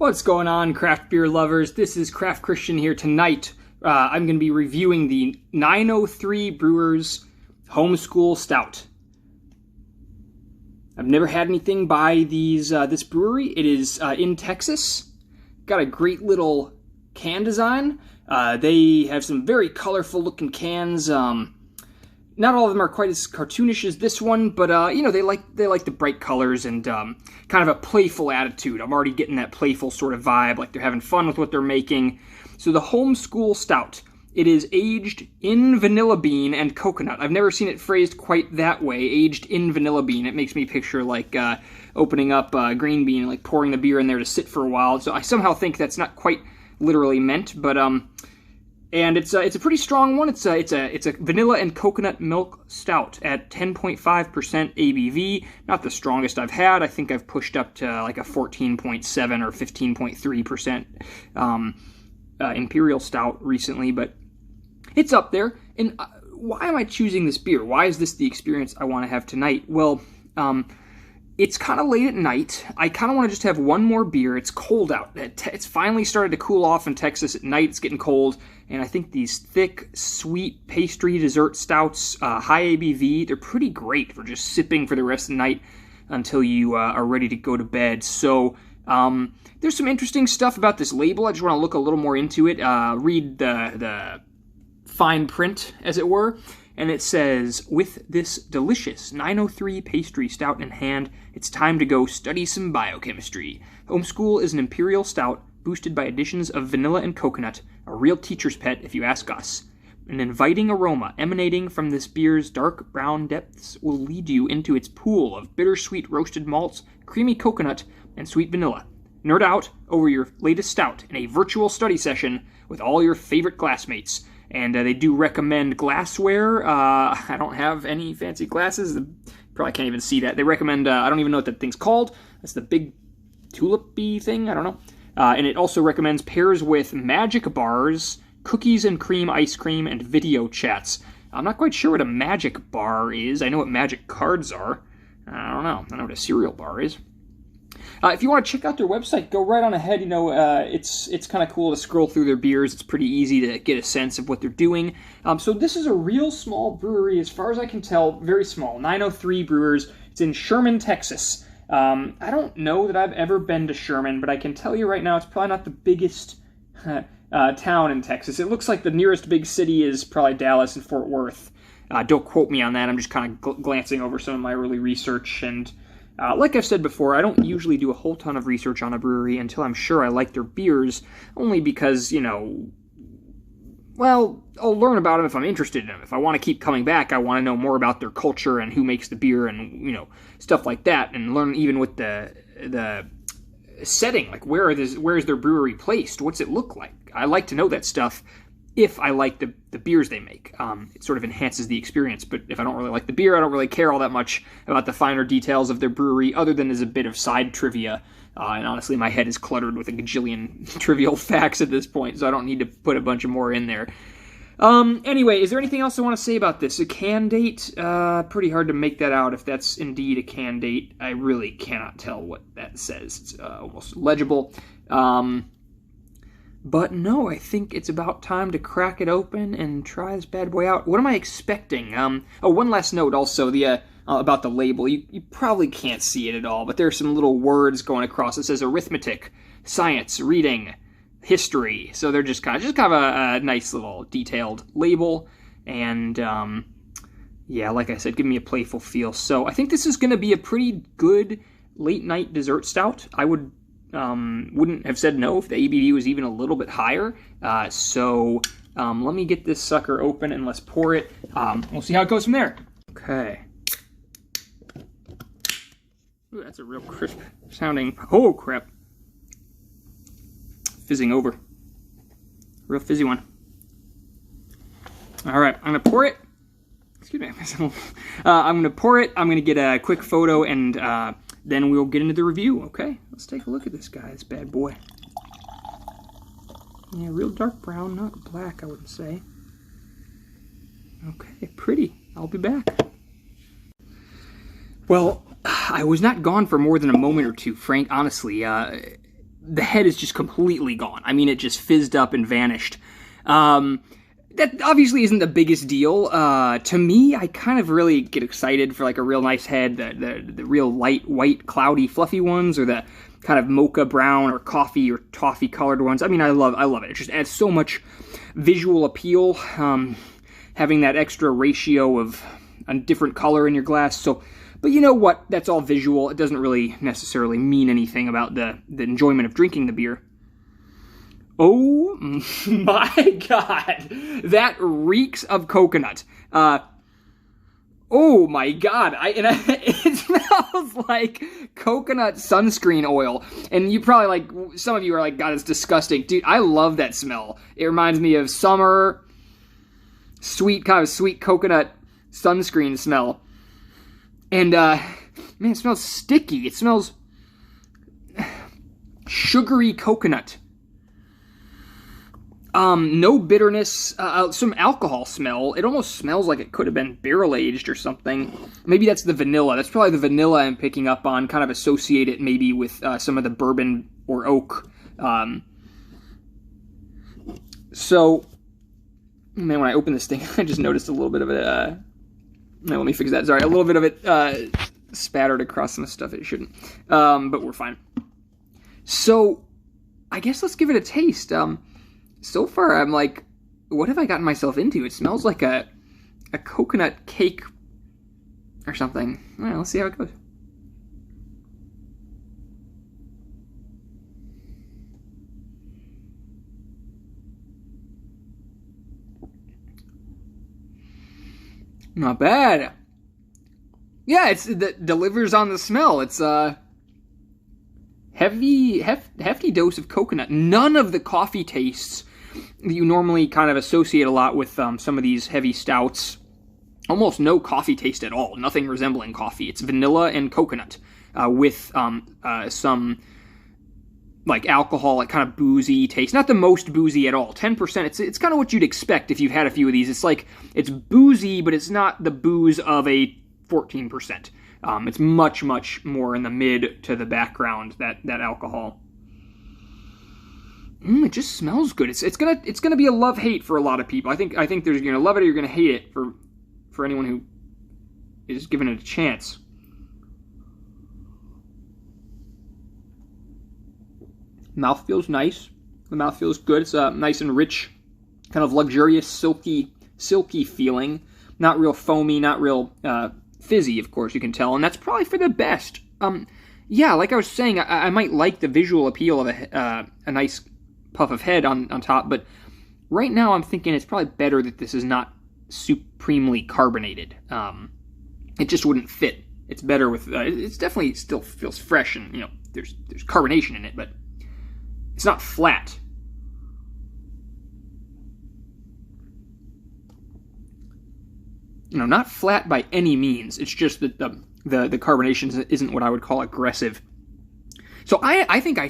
What's going on, craft beer lovers? This is Craft Christian here. Tonight, I'm going to be reviewing the 903 Brewers Home School Stout. I've never had anything by this brewery. It is in Texas. Got a great little can design. They have some very colorful looking cans. Not all of them are quite as cartoonish as this one, but you know, they like the bright colors and kind of a playful attitude. I'm already getting that playful sort of vibe, like they're having fun with what they're making. So the Home School Stout, it is aged in vanilla bean and coconut. I've never seen it phrased quite that way, aged in vanilla bean. It makes me picture like opening up green bean and like pouring the beer in there to sit for a while. So I somehow think that's not quite literally meant, but and it's a pretty strong one. It's a vanilla and coconut milk stout at 10.5% ABV. Not the strongest I've had. I think I've pushed up to like a 14.7 or 15.3% imperial stout recently, but it's up there. And why am I choosing this beer? Why is this the experience I want to have tonight? Well, it's kind of late at night. I kind of want to just have one more beer. It's cold out. It's finally started to cool off in Texas at night. It's getting cold. And I think these thick, sweet pastry dessert stouts, high ABV, they're pretty great for just sipping for the rest of the night until you are ready to go to bed. So there's some interesting stuff about this label. I just want to look a little more into it, read the fine print, as it were. And it says, with this delicious 903 pastry stout in hand, it's time to go study some biochemistry. Home School is an imperial stout boosted by additions of vanilla and coconut, a real teacher's pet if you ask us. An inviting aroma emanating from this beer's dark brown depths will lead you into its pool of bittersweet roasted malts, creamy coconut, and sweet vanilla. Nerd out over your latest stout in a virtual study session with all your favorite classmates. And they do recommend glassware. I don't have any fancy glasses. Probably can't even see that. They recommend, I don't even know what that thing's called. That's the big tulip-y thing. I don't know. And it also recommends pairs with magic bars, cookies and cream ice cream, and video chats. I'm not quite sure what a magic bar is. I know what magic cards are. I don't know. I know what a cereal bar is. If you want to check out their website, go right on ahead. You know, it's kind of cool to scroll through their beers. It's pretty easy to get a sense of what they're doing. So this is a real small brewery, as far as I can tell, very small. 903 Brewers. It's in Sherman, Texas. I don't know that I've ever been to Sherman, but I can tell you right now it's probably not the biggest town in Texas. It looks like the nearest big city is probably Dallas and Fort Worth. Don't quote me on that. I'm just kind of glancing over some of my early research, and like I've said before, I don't usually do a whole ton of research on a brewery until I'm sure I like their beers, only because, you know, well, I'll learn about them if I'm interested in them. If I want to keep coming back, I want to know more about their culture and who makes the beer and, you know, stuff like that, and learn even with the setting, like where is their brewery placed? What's it look like? I like to know that stuff if I like the beers they make. It sort of enhances the experience, but if I don't really like the beer, I don't really care all that much about the finer details of their brewery, other than as a bit of side trivia. And honestly, my head is cluttered with a gajillion trivial facts at this point, so I don't need to put a bunch of more in there. Anyway, is there anything else I want to say about this? A can date? Pretty hard to make that out if that's indeed a can date. I really cannot tell what that says. It's almost illegible. But no, I think it's about time to crack it open and try this bad boy out. What am I expecting? One last note also, about the label. You probably can't see it at all, but there's some little words going across. It says arithmetic, science, reading, history. So they're just kind of a nice little detailed label. And yeah, like I said, give me a playful feel. So I think this is going to be a pretty good late night dessert stout. I wouldn't have said no if the ABV was even a little bit higher. So let me get this sucker open and let's pour it. We'll see how it goes from there. Okay. Ooh, that's a real crisp sounding. Oh, crap. Fizzing over. Real fizzy one. All right, I'm going to pour it. Excuse me. I'm going to pour it. I'm going to get a quick photo, and then we'll get into the review, okay? Let's take a look at this guy, this bad boy. Yeah, real dark brown, not black, I wouldn't say. Okay, pretty. I'll be back. Well, I was not gone for more than a moment or two, Frank, honestly. the head is just completely gone. I mean, it just fizzed up and vanished. That obviously isn't the biggest deal. To me, I kind of really get excited for like a real nice head, the real light, white, cloudy, fluffy ones, or the kind of mocha brown or coffee or toffee colored ones. I mean, I love it. It just adds so much visual appeal, having that extra ratio of a different color in your glass. So, but you know what? That's all visual. It doesn't really necessarily mean anything about the enjoyment of drinking the beer. Oh my God, that reeks of coconut. Oh my God, it smells like coconut sunscreen oil. And you probably like, some of you are like, God, it's disgusting. Dude, I love that smell. It reminds me of summer, kind of sweet coconut sunscreen smell. And, man, it smells sticky. It smells sugary coconut. No bitterness, some alcohol smell. It almost smells like it could have been barrel-aged or something. Maybe that's the vanilla. That's probably the vanilla I'm picking up on, kind of associate it maybe with some of the bourbon or oak. So, man, when I open this thing, I just noticed a little bit of it, no, let me fix that. Sorry, a little bit of it spattered across some stuff it shouldn't. But we're fine. So, I guess let's give it a taste. So far, I'm like, what have I gotten myself into? It smells like a coconut cake or something. All right, let's see how it goes. Not bad. Yeah, it delivers on the smell. It's hefty dose of coconut. None of the coffee tastes that you normally kind of associate a lot with some of these heavy stouts. Almost no coffee taste at all. Nothing resembling coffee. It's vanilla and coconut with some like alcohol, like kind of boozy taste. Not the most boozy at all. 10%. It's kind of what you'd expect if you've had a few of these. It's like it's boozy, but it's not the booze of a 14%. It's much, much more in the mid to the background, that alcohol. It just smells good. It's gonna be a love-hate for a lot of people. I think you're gonna love it or you're gonna hate it for anyone who is giving it a chance. Mouth feels nice. The mouth feels good. It's nice and rich, kind of luxurious, silky feeling. Not real foamy, not real fizzy, of course, you can tell, and that's probably for the best. Yeah, like I was saying, I might like the visual appeal of a nice puff of head on top, but right now I'm thinking it's probably better that this is not supremely carbonated. It just wouldn't fit. It's better with, it's definitely still feels fresh, and, you know, there's carbonation in it, but it's not flat. You know, not flat by any means. It's just that the carbonation isn't what I would call aggressive. So I think I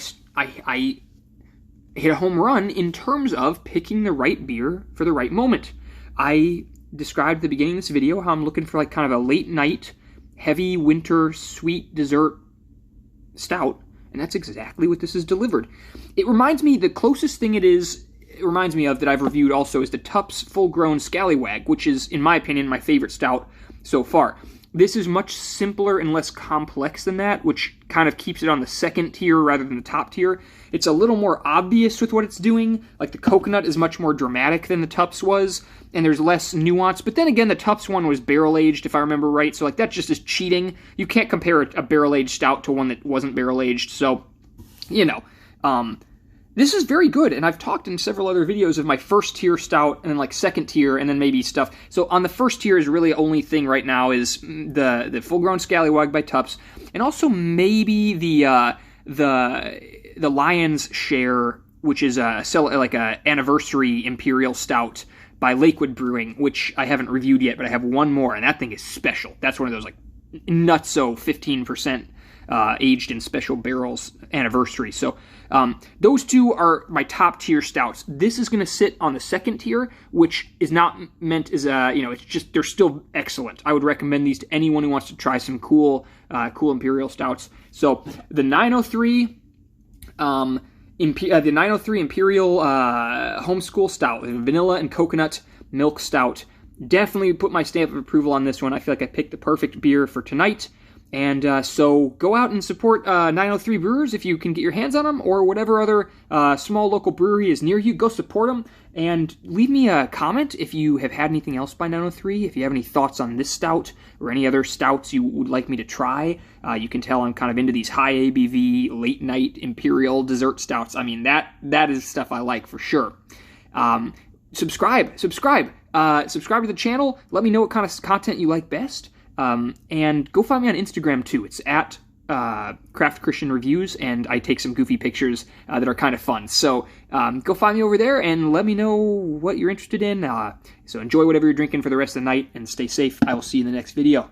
hit a home run in terms of picking the right beer for the right moment. I described at the beginning of this video how I'm looking for like kind of a late night, heavy winter, sweet dessert stout, and that's exactly what this has delivered. It reminds me, the closest thing it reminds me of that I've reviewed also is the Tupps Full Grown Scallywag, which is, in my opinion, my favorite stout so far. This is much simpler and less complex than that, which kind of keeps it on the second tier rather than the top tier. It's a little more obvious with what it's doing. Like the coconut is much more dramatic than the Tupps was, and there's less nuance. But then again, the Tupps one was barrel-aged, if I remember right, so like that just is cheating. You can't compare a barrel-aged stout to one that wasn't barrel-aged, so, you know, this is very good, and I've talked in several other videos of my first tier stout, and then like second tier, and then maybe stuff. So on the first tier is really the only thing right now is the Full Grown Scallywag by Tupps, and also maybe the Lion's Share, which is like a anniversary imperial stout by Lakewood Brewing, which I haven't reviewed yet, but I have one more, and that thing is special. That's one of those like nutso 15%. Aged in special barrels anniversary. So those two are my top tier stouts. This is going to sit on the second tier, which is not meant as it's just, they're still excellent. I would recommend these to anyone who wants to try some cool imperial stouts. So the 903, the 903 Imperial Home School Stout, vanilla and coconut milk stout. Definitely put my stamp of approval on this one. I feel like I picked the perfect beer for tonight. And so go out and support 903 Brewers if you can get your hands on them, or whatever other small local brewery is near you. Go support them, and leave me a comment if you have had anything else by 903, if you have any thoughts on this stout or any other stouts you would like me to try. You can tell I'm kind of into these high ABV, late-night Imperial dessert stouts. I mean, that is stuff I like for sure. Subscribe to the channel. Let me know what kind of content you like best. And go find me on Instagram too. It's at Craft Christian Reviews, and I take some goofy pictures that are kind of fun. So go find me over there and let me know what you're interested in. So enjoy whatever you're drinking for the rest of the night, and stay safe. I will see you in the next video.